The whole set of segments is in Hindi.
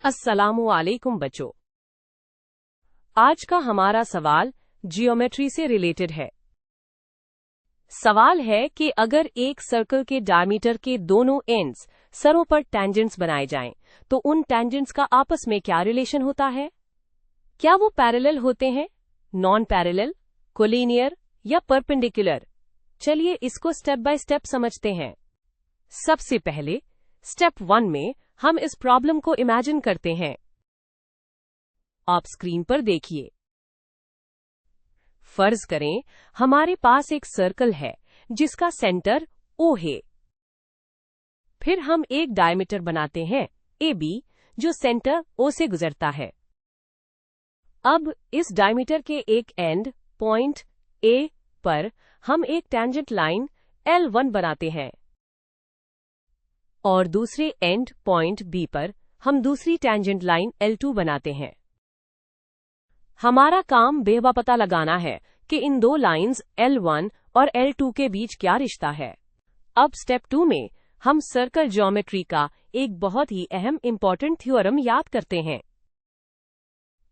अस्सलामुअलैकुम बच्चों। आज का हमारा सवाल जियोमेट्री से रिलेटेड है। सवाल है कि अगर एक सर्कल के डायमीटर के दोनों एंड्स सरों पर टेंजेंट्स बनाए जाएं, तो उन टेंजेंट्स का आपस में क्या रिलेशन होता है? क्या वो पैरेलल होते हैं, नॉन पैरेलल, कोलिनियर या परपेंडिकुलर? चलिए इसको स्टेप बाय स्टेप समझते हैं। सबसे पहले स्टेप 1 में हम इस प्रॉब्लम को इमेजिन करते हैं। आप स्क्रीन पर देखिए। फर्ज करें हमारे पास एक सर्कल है जिसका सेंटर O है। फिर हम एक डायमीटर बनाते हैं AB जो सेंटर O से गुजरता है। अब इस डायमीटर के एक एंड पॉइंट A पर हम एक टेंजेंट लाइन L1 बनाते हैं और दूसरे एंड पॉइंट B पर हम दूसरी टेंजेंट लाइन L2 बनाते हैं। हमारा काम बेहद पता लगाना है कि इन दो लाइंस L1 और L2 के बीच क्या रिश्ता है। अब स्टेप 2 में हम सर्कल ज्योमेट्री का एक बहुत ही अहम इंपॉर्टेंट थ्योरम याद करते हैं।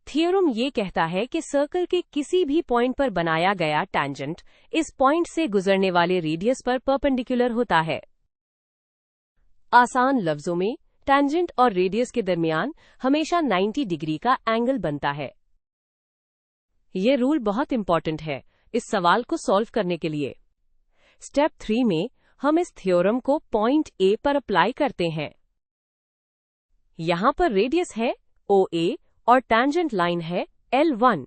थ्योरम ये कहता है कि सर्कल के किसी भी पॉइंट पर बनाया गया टेंजेंट इस पॉइंट से गुजरने वाले रेडियस पर परपेंडिकुलर होता है। आसान लफ्जों में टेंजेंट और रेडियस के दरमियान हमेशा 90 डिग्री का एंगल बनता है। यह रूल बहुत इंपॉर्टेंट है इस सवाल को सॉल्व करने के लिए। स्टेप 3 में हम इस थ्योरम को पॉइंट A पर अप्लाई करते हैं। यहां पर रेडियस है OA और टेंजेंट लाइन है L1।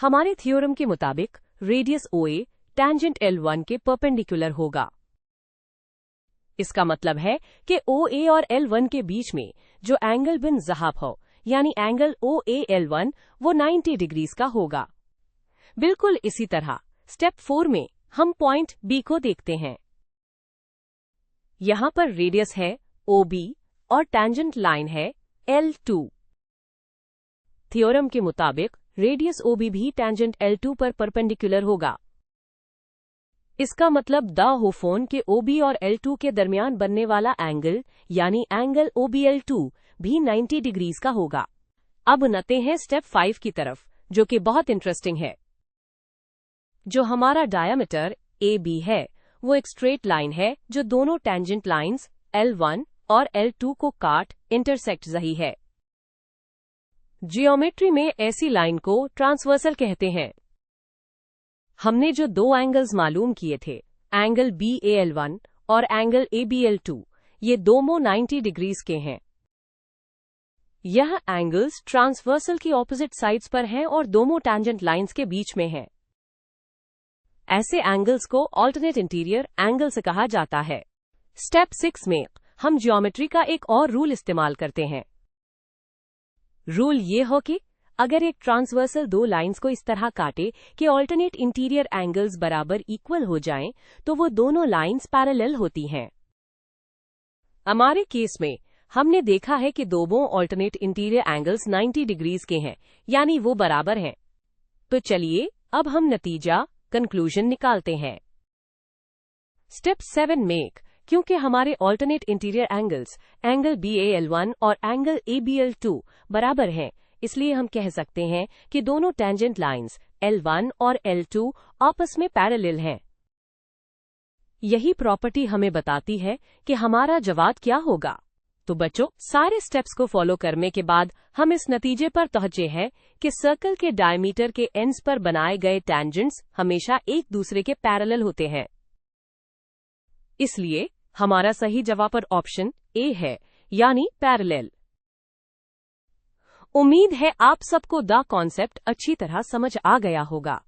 हमारे थ्योरम के मुताबिक रेडियस OA टेंजेंट L1 के परपेंडिकुलर होगा। इसका मतलब है कि OA और L1 के बीच में जो एंगल बिन ज़हाब हो, यानी एंगल OAL1, वो 90 डिग्रीज का होगा। बिल्कुल इसी तरह स्टेप 4 में हम पॉइंट B को देखते हैं। यहां पर रेडियस है OB और टेंजेंट लाइन है L2। थ्योरम के मुताबिक रेडियस OB भी टेंजेंट L2 पर परपेंडिकुलर होगा। इसका मतलब द होफोन के OB और L2 के दरमियान बनने वाला एंगल यानी एंगल OBL2 भी 90 डिग्रीज का होगा। अब नते हैं स्टेप 5 की तरफ, जो कि बहुत इंटरेस्टिंग है। जो हमारा डायमीटर AB है वो एक स्ट्रेट लाइन है जो दोनों टेंजेंट लाइंस L1 और L2 को काट इंटरसेक्ट रही है। जियोमेट्री में ऐसी लाइन को ट्रांसवर्सल कहते हैं। हमने जो दो एंगल्स मालूम किए थे, एंगल BAL1 और एंगल ABL2, ये दोनों 90 डिग्रीज के हैं। यह एंगल्स ट्रांसवर्सल की ऑपोजिट साइड्स पर हैं और दोनों टेंजेंट लाइंस के बीच में हैं। ऐसे एंगल्स को ऑल्टरनेट इंटीरियर एंगल्स कहा जाता है। स्टेप 6 में हम ज्योमेट्री का एक और रूल इस्तेमाल करते हैं। रूल ये हो कि अगर एक ट्रांसवर्सल दो लाइंस को इस तरह काटे कि ऑल्टरनेट इंटीरियर एंगल्स बराबर इक्वल हो जाएं, तो वो दोनों लाइंस पैरेलल होती हैं। हमारे केस में हमने देखा है कि दोनों ऑल्टरनेट इंटीरियर एंगल्स 90 डिग्रीज के हैं, यानी वो बराबर हैं। तो चलिए अब हम नतीजा कंक्लूजन निकालते हैं। स्टेप 7 में क्योंकि हमारे alternate interior angles angle BAL1 और एंगल ABL2 बराबर हैं, इसलिए हम कह सकते हैं कि दोनों टेंजेंट लाइंस L1 और L2 आपस में पैरेलल हैं। यही प्रॉपर्टी हमें बताती है कि हमारा जवाब क्या होगा। तो बच्चों, सारे स्टेप्स को फॉलो करने के बाद हम इस नतीजे पर पहुंचे हैं कि सर्कल के डायमीटर के एंड्स पर बनाए गए टेंजेंट्स हमेशा एक दूसरे के पैरेलल होते हैं। इसलिए हमारा सही जवाब ऑप्शन A है, यानी पैरेलल। उम्मीद है आप सबको द कॉन्सेप्ट अच्छी तरह समझ आ गया होगा।